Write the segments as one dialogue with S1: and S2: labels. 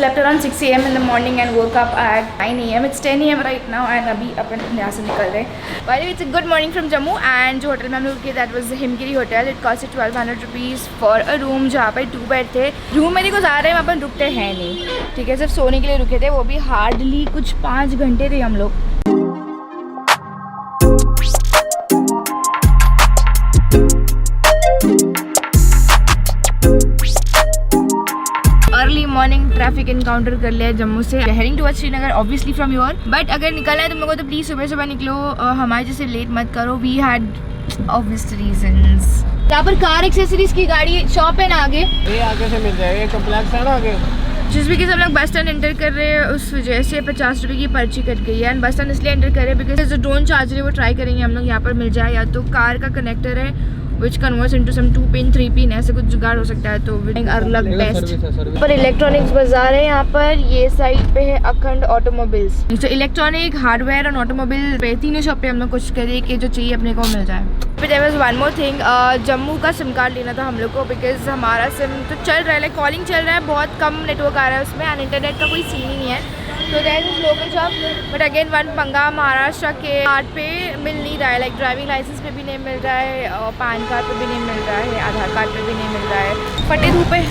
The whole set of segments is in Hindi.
S1: Slept around 6 a.m. in the morning and woke up at 9 a.m. It's 10 a.m. right now and अभी अपन यहाँ से निकल रहे हैं. By the way, it's a good morning from Jammu and जो होटल में हम लोग रुके that was Himgiri Hotel. It costed 1200 rupees for a room जहाँ पर 2 बेड थे. रूम में देखो ज़्यादा हम अपन रुकते हैं नहीं, ठीक है, सिर्फ सोने के लिए रुके थे, वो भी हार्डली कुछ 5 घंटे थे हम लोग. अर्ली मॉर्निंग ट्रैफिक इनकाउंटर कर लिया जम्मू से, heading towards Srinagar obviously from your. But अगर निकलना है तुम लोगों को तो प्लीज़ सुबह सुबह निकलो, हमारे जैसे लेट मत करो. We had obvious reasons. यहाँ पर कार एक्सेसरीज की गाड़ी शॉप है ना आगे,
S2: ये आगे से मिल जाएगा, कॉम्प्लेक्स है ना आगे.
S1: जिस भी हम लोग बस स्टैंड एंटर कर रहे हैं उस वजह से 50 रुपये की पर्ची कट गई है. एंड बस स्टैंड इसलिए एंटर कर रहे हैं बिकॉज जो ड्रोन चार्जर है वो ट्राई करेंगे हम लोग यहाँ पर मिल जाए, या तो कार का कनेक्टर है which converts into some 2 pin 3 pin ऐसे कुछ जुगाड़ हो सकता है, तो अलग बेस्ट. पर इलेक्ट्रॉनिक्स बाजार है यहाँ पर, ये साइड पे है अखंड ऑटोमोबाइल्स. तो इलेक्ट्रॉनिक हार्डवेयर और ऑटोमोबाइल पे तीनों शॉप पे हम लोग कुछ करें कि जो चाहिए अपने को मिल जाए. फिर there was one more thing, Jammu का सिम कार्ड लेना था हम लोग को बिकॉज हमारा सिम तो चल रहा है, लाइक कॉलिंग चल रहा है, बहुत कम नेटवर्क आ रहा है उसमें एंड इंटरनेट का कोई सीन ही नहीं है. तो there is local shop but again one पंगा, महाराष्ट्र के कार्ड पे मिल नहीं रहा है, लाइक ड्राइविंग लाइसेंस पे भी नहीं मिल रहा है, और पैन कार्ड पे भी नहीं मिल रहा है, आधार कार्ड पे भी नहीं मिल रहा है. फटे धूप है.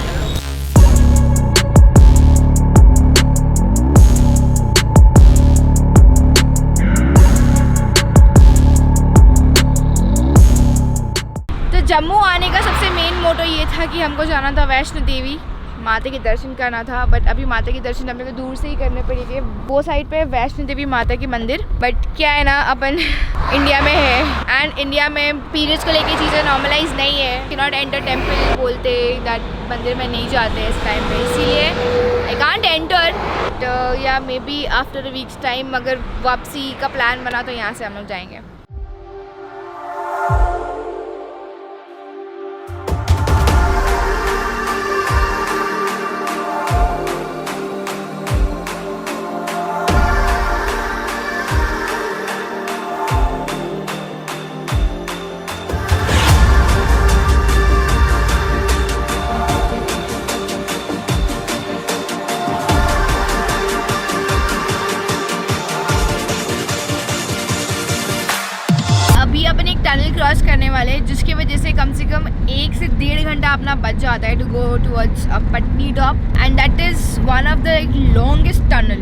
S1: तो जम्मू आने का सबसे मेन मोटो ये था कि हमको जाना था वैष्णो देवी, माता के दर्शन करना था. बट अभी माता के दर्शन अपने को दूर से ही करने पड़ेंगे. वो साइड पे वैष्णो देवी माता के मंदिर, बट क्या है ना अपन इंडिया में है एंड इंडिया में पीरियड्स को लेके चीज़ें नॉर्मलाइज नहीं है. कि नॉट एंटर टेम्पल बोलते दैट मंदिर में नहीं जाते इस टाइम पे, इसीलिए आई कांट एंटर. या maybe after a weeks time अगर वापसी का प्लान बना तो यहाँ से हम लोग जाएंगे. टनल क्रॉस करने वाले जिसकी वजह से कम 1 से 1.5 घंटा अपना बच जाता है to go towards Patni top and that is one of the longest tunnel.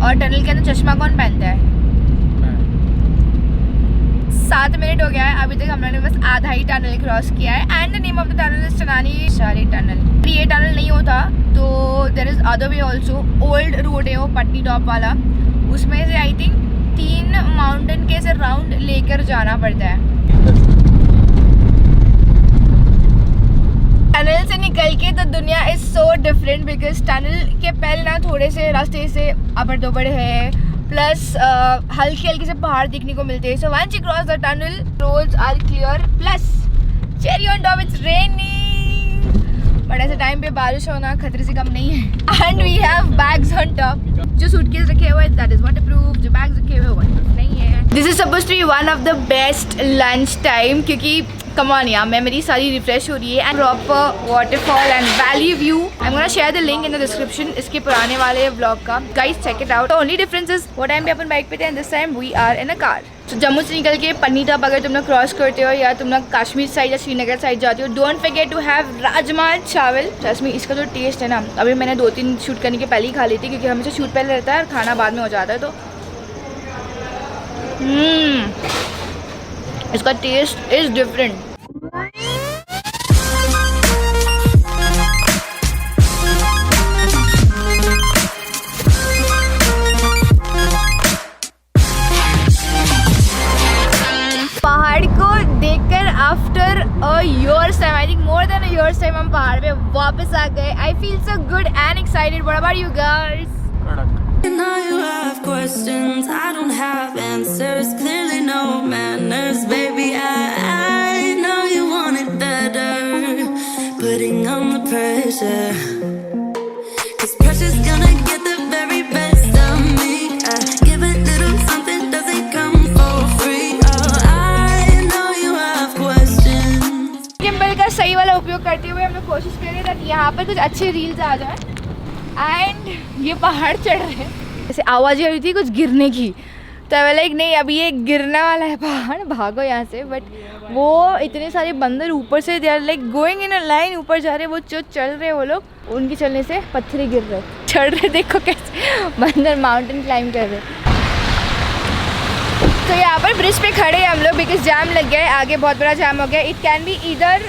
S1: और टनल के अंदर चश्मा कौन पहनता है? 7 मिनट हो गया है, अभी तक हम लोगों ने बस आधा ही टनल क्रॉस किया है. And the name of the tunnel is Chenani Shari tunnel. ये टनल नहीं होता तो there is other way also. Old road है वो पटनी टॉप वाला, उसमें से आई थिंक 3 माउंटेन के से राउंड लेकर जाना पड़ता है. टनल से निकल के तो दुनिया is so different because tunnel के पहले ना थोड़े से रास्ते से अबड़ दोबड़ है, प्लस हल्के हल्के से पहाड़ देखने को मिलते हैं. So once you cross the tunnel roads are clear, plus cherry on top it's raining. But ऐसे टाइम पे बारिश होना खतरे से कम नहीं है. And we have bags on top. जो सूटकेस रखे हुए दैट इज वाटरप्रूफ, जो बैग्स रखे हुए वाटरप्रूफ नहीं है. This is suppose to be one of the best lunch time क्योंकि कम ऑन यार मेमोरी सारी रिफ्रेश हो रही है. And proper waterfall and valley view. I am gonna share the link in the description इसके पुराने वाले व्लॉग का. Guys check it out. The only difference is वो टाइम पे अपन बाइक पे थे and this time we are in a car. तो जम्मू से निकल के पटनी टॉप अगर तुम लोग क्रॉस करते हो या तुम लोग कश्मीर साइड या श्रीनगर साइड जाते हो, don't forget to have rajma chawal. Trust मी इसका जो टेस्ट है ना, अभी मैंने 2-3 शूट करने के पहले ही खा ली थी क्योंकि हमेशा शूट पहले रहता है और खाना बाद में हो जाता है. तो इसका टेस्ट इज डिफरेंट. पहाड़ को देखकर after a years time, I think more than a years time, हम पहाड़ पे वापस आ गए. I feel so good and excited. What about you guys?
S3: Now you have questions, I don't have answers. Clearly no manners, baby. I know you want it better, putting on the pressure. 'Cause pressure's gonna get the very best of me.
S1: Vlog करते हुए हम लोग कोशिश कर रहे हैं ताकि यहाँ पर कुछ अच्छे रील्स आ जाए। एंड ये पहाड़ चढ़ रहे हैं, जैसे आवाज़ आ रही थी कुछ गिरने की, तो लाइक नहीं अभी ये गिरने वाला है पहाड़, भागो यहाँ से। बट वो इतने सारे बंदर ऊपर से they are like going in a line, ऊपर जा रहे हैं वो जो चल रहे हैं वो लोग, उनके चलने से पत्थर गिर रहे, चढ़ रहे, देखो कैसे बंदर माउंटेन क्लाइंब कर रहे। तो यहाँ पर ब्रिज पे खड़े हैं हम लोग बिकॉज जाम लग गया है, आगे बहुत बड़ा जाम हो गया। इट कैन बी इधर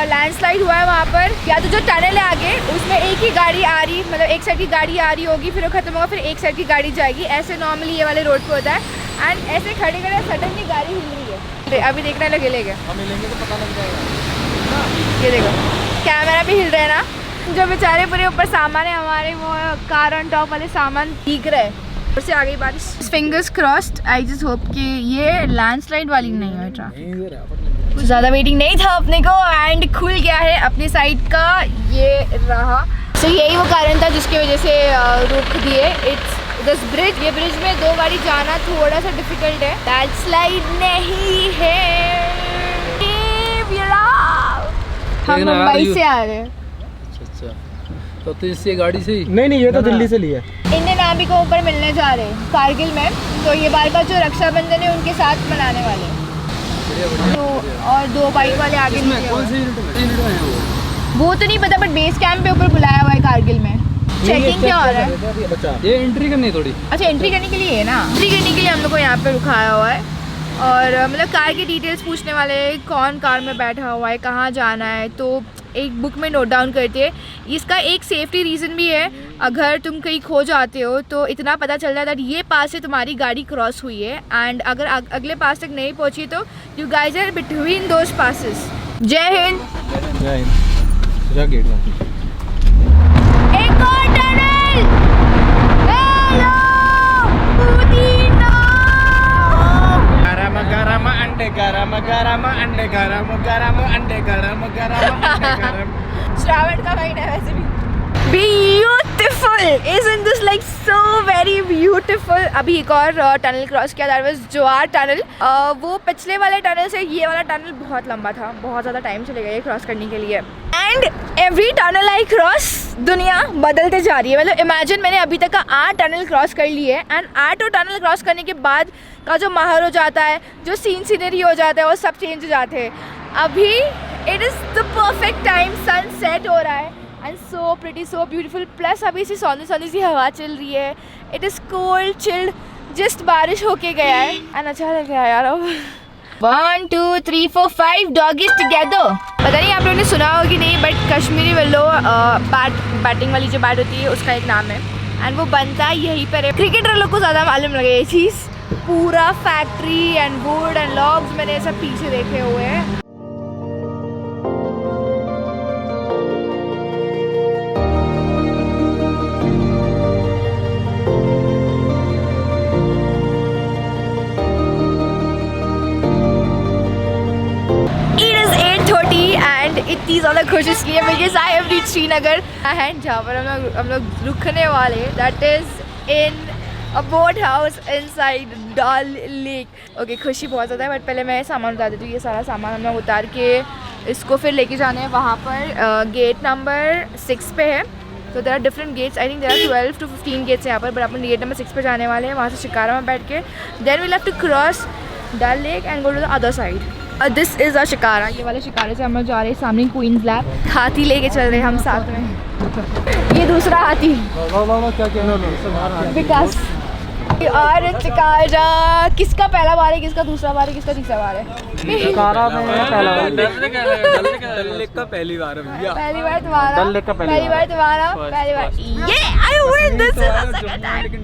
S1: लैंडस्लाइड हुआ है वहाँ पर, या तो जो टनल है आगे उसमें एक ही गाड़ी आ रही, मतलब एक साइड की गाड़ी आ रही होगी, फिर वो खत्म होगा, फिर एक साइड की गाड़ी जाएगी। ऐसे नॉर्मली ये वाले रोड पे होता है। एंड ऐसे खड़े खड़े सडनली गाड़ी हिल रही है, अभी देखने लगे लेगा,
S2: हम मिलेंगे तो पता लग जाएगा।
S1: ये देखो कैमरा भी हिल रहा है ना। जो बेचारे पूरे ऊपर सामान है हमारे, वो कार ऑन टॉप वाले सामान दिख रहे हैं। से आ गई बारिश, fingers crossed. I just hope कि ये लैंडस्लाइड वाली नहीं है ट्रैफिक। कुछ ज़्यादा वेटिंग नहीं था अपने को, एंड खुल गया है अपनी साइड का, ये रहा। सो यही वो कारण था जिसकी वजह से रोक दिए। इट्स दिस ब्रिज, ये ब्रिज में दो गाड़ी जाना थोड़ा सा डिफिकल्ट है, लैंडस्लाइड नहीं है। हम मुंबई से आ रहे हैं।
S2: तो इससे गाड़ी से ही नहीं, ये तो दिल्ली से लिया।
S1: इंडियन आर्मी को ऊपर मिलने जा रहे हैं कारगिल में, तो ये बार का जो रक्षाबंधन है उनके साथ मनाने वाले। तो और दो बाइक वाले आगे वो तो नहीं पता, बट बेस कैंप पे ऊपर बुलाया हुआ है कारगिल में। चेकिंग क्या हो रहा है?
S2: ये एंट्री करनी थोड़ी।
S1: अच्छा एंट्री करने के लिए है ना, एंट्री करने के लिए हम लोग को यहाँ पे रुकाया हुआ है। और मतलब कार की डिटेल्स पूछने वाले, कौन कार में बैठा हुआ है, कहाँ जाना है, तो एक बुक में नोट डाउन करते हैं। इसका एक सेफ्टी रीज़न भी है, अगर तुम कहीं खो जाते हो तो इतना पता चल जाता है ये पास से तुम्हारी गाड़ी क्रॉस हुई है, एंड अगर अगले पास तक नहीं पहुंची तो you guys are between those passes. जय हिंद।
S2: जय हिंद। जा गेट में
S1: एक और टनल। हेलो पुदीना।
S2: गरम गरम अंडे, गरम गरम अंडे, गरम गरम अंडे, गरम गरम अंडे, गरम। श्रावण का महीना है वैसे भी। Beautiful, isn't this like so very beautiful? अभी एक और टनल क्रॉस किया, दैट वाज जोआर टनल। वो पिछले वाले टनल से ये वाला टनल बहुत लंबा था, बहुत ज़्यादा टाइम चलेगा ये क्रॉस करने के लिए। And every tunnel I cross दुनिया बदलते जा रही है। मतलब इमेजिन मैंने अभी तक का 8 टनल क्रॉस कर लिए, एंड 8 टनल क्रॉस करने के बाद का जो माहौल हो जाता है, जो सीनरी हो जाता है, वो सब चेंज हो जाते हैं। अभी it is the perfect time, sunset हो रहा है and so pretty, so beautiful. Plus अभी से सौंधी सी हवा चल रही है, it is cold chilled, just बारिश होके गया है एंड अच्छा लग रहा है यार। अब 1 2 3 4 5 डॉगीज टुगेदर। पता नहीं आप लोगों ने सुना हो कि नहीं, बट कश्मीरी विलो बैटिंग वाली जो बैट होती है उसका एक नाम है, एंड वो बनता है यहीं पर है। क्रिकेटर लोग को ज़्यादा मालूम लगे ये चीज़। पूरा factory and would and logs मैंने सब पीछे देखे हुए हैं। इतनी ज़्यादा खुश इसलिए because I have reached Srinagar and जहाँ पर हम लोग रुकने वाले, that is in a boat house inside Dal lake. Okay खुशी बहुत ज़्यादा है, बट पहले मैं सामान उतार देती हूँ। ये सारा सामान हम लोग उतार के इसको फिर लेके जाना है वहाँ पर। गेट नंबर 6 पे है, तो there are different gates, I think there are 12 to 15 gates हैं यहाँ पर, बट अपन गेट नंबर 6 पे जाने वाले हैं। वहाँ से शिकारा में बैठ के then we have to cross Dal lake and go to the other side. This is a shikara, ये वाले शिकारे से हम लोग जा रहे हैं सामने क्वींस लैब। हाथी लेके चल रहे हैं हम साथ में, ये दूसरा हाथी विकास। और शिकारा किसका पहला बार है, किसका दूसरा बार है, किसका तीसरा बार है? शिकारा में पहला बार,
S4: डल लेक का पहली बार है भैया।
S1: पहली बार तुम्हारा,
S2: डल लेक का
S1: पहली बार तुम्हारा, पहली बार। ये आई विन दिस।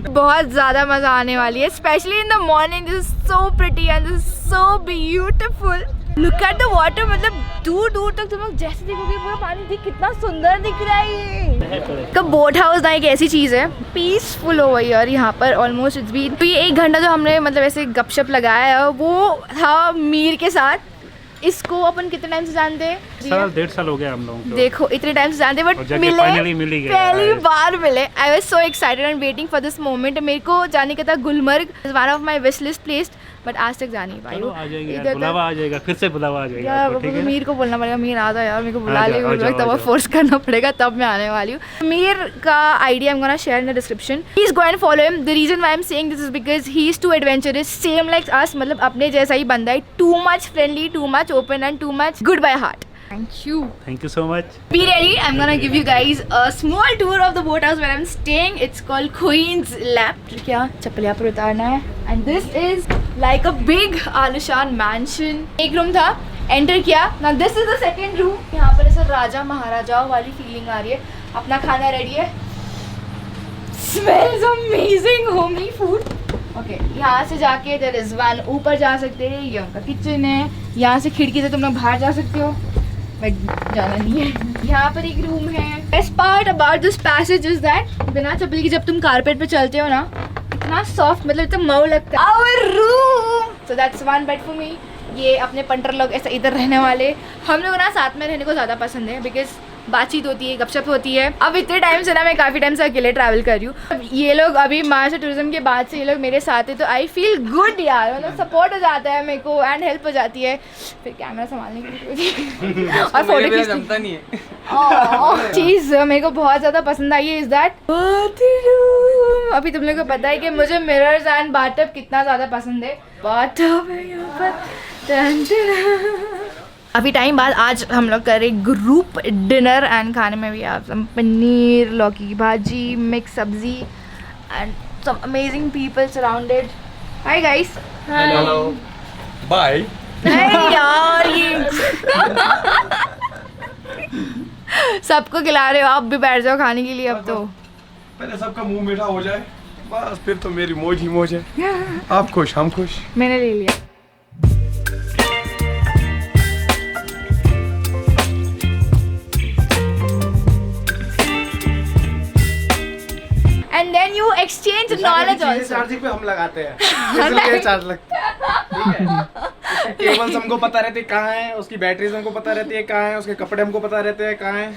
S1: बहुत ज़्यादा मज़ा आने वाली है, specially in the morning. This is so pretty and this is so beautiful. Look at the water, मतलब दूर दूर तक तुम लोग जैसे देखोगे पूरा पानी दिख, कितना सुंदर दिख रहा है ये। बोट हाउस ना एक ऐसी चीज़ है, पीसफुल हो गई यार यहाँ पर। ऑलमोस्ट इट्स बीन, तो ये 1 घंटा जो हमने मतलब ऐसे गपशप लगाया है वो था मीर के साथ। इसको अपन कितने टाइम से जानते हैं?
S5: साल 1.5 साल हो गया हम लोगों को।
S1: देखो इतने टाइम से जानते
S5: और
S1: बट
S5: जाके
S1: मिले
S5: finally मिल ही गए
S1: पहली
S5: यार।
S1: बार मिले। I was so excited and waiting for this moment. मेरे को जाने का था Gulmarg, one of my wish list place, but आज तक जा नहीं पाई
S5: चलो
S1: हूँ।
S5: आ जाएगी
S1: इधर
S5: यार,
S1: तक-
S5: बुलावा आ जाएगा, फिर से बुलावा आ जाएगा
S1: यार
S5: आपको, ठीक है ना?
S1: मीर को बोलना पड़ेगा, मीर आ जाओ यार, मेरे को बुला
S5: आ
S1: ले
S5: जाओ, आ
S1: तब
S5: जाओ।
S1: फोर्स करना पड़ेगा, तब मैं आने वाली हूँ। मीर का ID I am gonna share in the description, please go and follow him. The reason why I am saying this is because he is too adventurous, same like us, मतलब अपने जैसा ही बंदा है, too much friendly, too much open and too much good by heart.
S5: Thank you so much.
S1: Be ready. I'm gonna give you guys a small tour of the boat house where I'm staying. It's called Queen's Lap. क्या चप्पल यहाँ पर उतारना है. And this is like a big आलिशान mansion. एक रूम था, एंटर किया. Now this is the second room. यहाँ पर ऐसा राजा महाराजाओं वाली फीलिंग आ रही है. अपना खाना रेडी है. Smells amazing, homely food. Okay यहाँ से जाके देयर इज वन, ऊपर जा सकते हैं, ये उनका किचन है. यहाँ से खिड़की से तुम लोग बाहर जा सकते हो, बट जाना नहीं है. यहाँ पर एक रूम है. Best part about this passage is that बिना चप्पल की जब तुम कारपेट पे चलते हो ना, इतना सॉफ्ट, मतलब इतना मऊ लगता है. Our room, so that's one bed for me. ये अपने पंटर लोग ऐसा इधर रहने वाले, हम लोग ना साथ में रहने को ज़्यादा पसंद है, बिकॉज बातचीत होती है, गपशप होती है. अब इतने टाइम से ना मैं काफ़ी टाइम से अकेले ट्रैवल कर रही हूँ. अब ये लोग अभी महाराष्ट्र टूरिज्म के बाद से ये लोग मेरे साथ है, तो आई फील गुड यार, मतलब सपोर्ट हो जाता है मेरे को एंड हेल्प हो जाती है. फिर कैमरा संभालने के लिए और फोटो खींचने
S4: जमता नहीं है.
S1: चीज़ मेरे को बहुत ज़्यादा पसंद आई है इज दैट बाथरूम. अभी तुम लोग को पता है कि मुझे मिरर्स एंड बाथटब कितना ज़्यादा पसंद है. बाथटब है यहाँ पर. अभी टाइम बाद आज हम लोग कर रहे ग्रुप डिनर एंड खाने में भी आप सम पनीर, लौकी की भाजी, मिक्स सब्जी and some amazing people surrounded. Hi guys.
S4: Hello. Bye.
S1: यार ये सबको खिला रहे हो, आप भी बैठ जाओ खाने के लिए. अब तो
S6: पहले सबका मुंह मीठा हो जाए, बस फिर तो मेरी मौज ही मौज है. आप खुश, हम खुश.
S1: मैंने ले लिया. And then you exchange knowledge also.
S6: Charging पे हम लगाते हैं, इसलिए चार्ज लगता है. ठीक है. केबल्स हमको पता रहती है कहाँ है, उसकी बैटरीज हमको पता रहती है कहाँ है, उसके कपड़े हमको पता रहते हैं कहाँ है.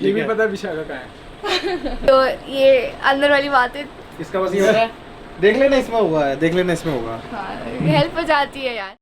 S6: ये भी पता है विशाखा कहाँ है.
S1: तो ये अंदर वाली बातें
S6: इसका बस ये हो रहा है. देख लेना इसमें होगा, देख लेना इसमें होगा.
S1: हेल्प हो जाती है यार.